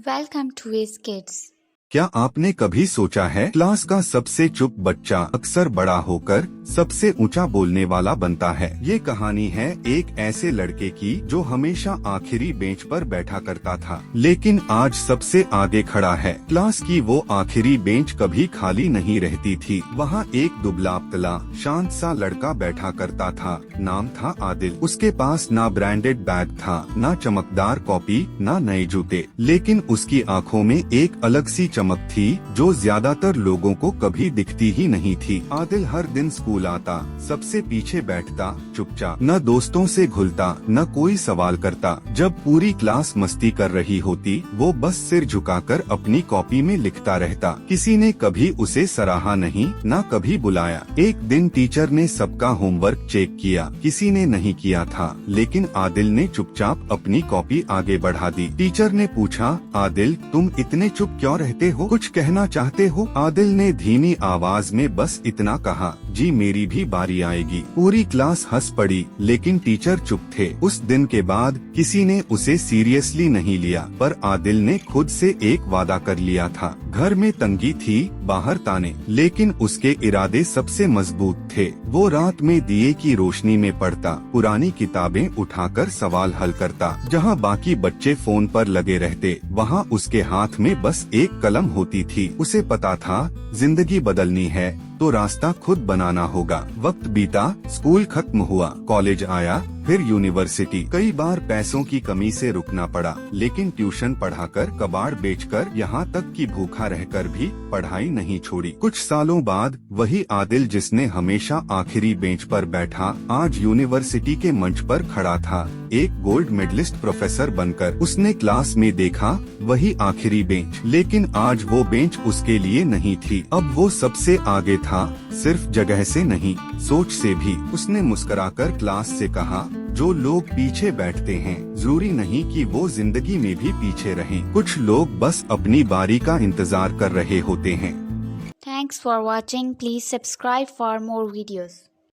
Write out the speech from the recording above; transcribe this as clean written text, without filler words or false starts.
Welcome to Wiz Kids. क्या आपने कभी सोचा है क्लास का सबसे चुप बच्चा अक्सर बड़ा होकर सबसे ऊंचा बोलने वाला बनता है। ये कहानी है एक ऐसे लड़के की जो हमेशा आखिरी बेंच पर बैठा करता था, लेकिन आज सबसे आगे खड़ा है। क्लास की वो आखिरी बेंच कभी खाली नहीं रहती थी। वहाँ एक दुबला पतला शांत सा लड़का बैठा करता था। नाम था आदिल। उसके पास ना ब्रांडेड बैग था, ना चमकदार कॉपी, ना नए जूते, लेकिन उसकी आंखों में एक अलग सी चमक थी जो ज्यादातर लोगों को कभी दिखती ही नहीं थी। आदिल हर दिन स्कूल आता, सबसे पीछे बैठता, चुपचाप, न दोस्तों से घुलता, न कोई सवाल करता। जब पूरी क्लास मस्ती कर रही होती, वो बस सिर झुकाकर अपनी कॉपी में लिखता रहता। किसी ने कभी उसे सराहा नहीं, न कभी बुलाया। एक दिन टीचर ने सबका होमवर्क चेक किया, किसी ने नहीं किया था, लेकिन आदिल ने चुपचाप अपनी कॉपी आगे बढ़ा दी। टीचर ने पूछा, आदिल तुम इतने चुप क्यों रहते हो, कुछ कहना चाहते हो? आदिल ने धीमी आवाज में बस इतना कहा, जी मेरी भी बारी आएगी। पूरी क्लास हंस पड़ी, लेकिन टीचर चुप थे। उस दिन के बाद किसी ने उसे सीरियसली नहीं लिया, पर आदिल ने खुद से एक वादा कर लिया था। घर में तंगी थी, बाहर ताने, लेकिन उसके इरादे सबसे मजबूत थे। वो रात में दिए की रोशनी में पढ़ता, पुरानी किताबें उठाकर सवाल हल करता। जहाँ बाकी बच्चे फोन पर लगे रहते, वहाँ उसके हाथ में बस एक कलम होती थी। उसे पता था जिंदगी बदलनी है तो रास्ता खुद बनाना होगा। वक्त बीता, स्कूल खत्म हुआ, कॉलेज आया, फिर यूनिवर्सिटी। कई बार पैसों की कमी से रुकना पड़ा, लेकिन ट्यूशन पढ़ाकर, कबाड़ बेचकर, यहाँ तक कि भूखा रहकर भी पढ़ाई नहीं छोड़ी। कुछ सालों बाद वही आदिल जिसने हमेशा आखिरी बेंच पर बैठा, आज यूनिवर्सिटी के मंच पर खड़ा था, एक गोल्ड मेडलिस्ट प्रोफेसर बनकर। उसने क्लास में देखा वही आखिरी बेंच, लेकिन आज वो बेंच उसके लिए नहीं थी। अब वो सबसे आगे था, सिर्फ जगह से नहीं, सोच से भी। उसने मुस्कुराकर क्लास से कहा, जो लोग पीछे बैठते हैं जरूरी नहीं कि वो जिंदगी में भी पीछे रहें। कुछ लोग बस अपनी बारी का इंतजार कर रहे होते हैं। Thanks for watching. Please subscribe for more videos.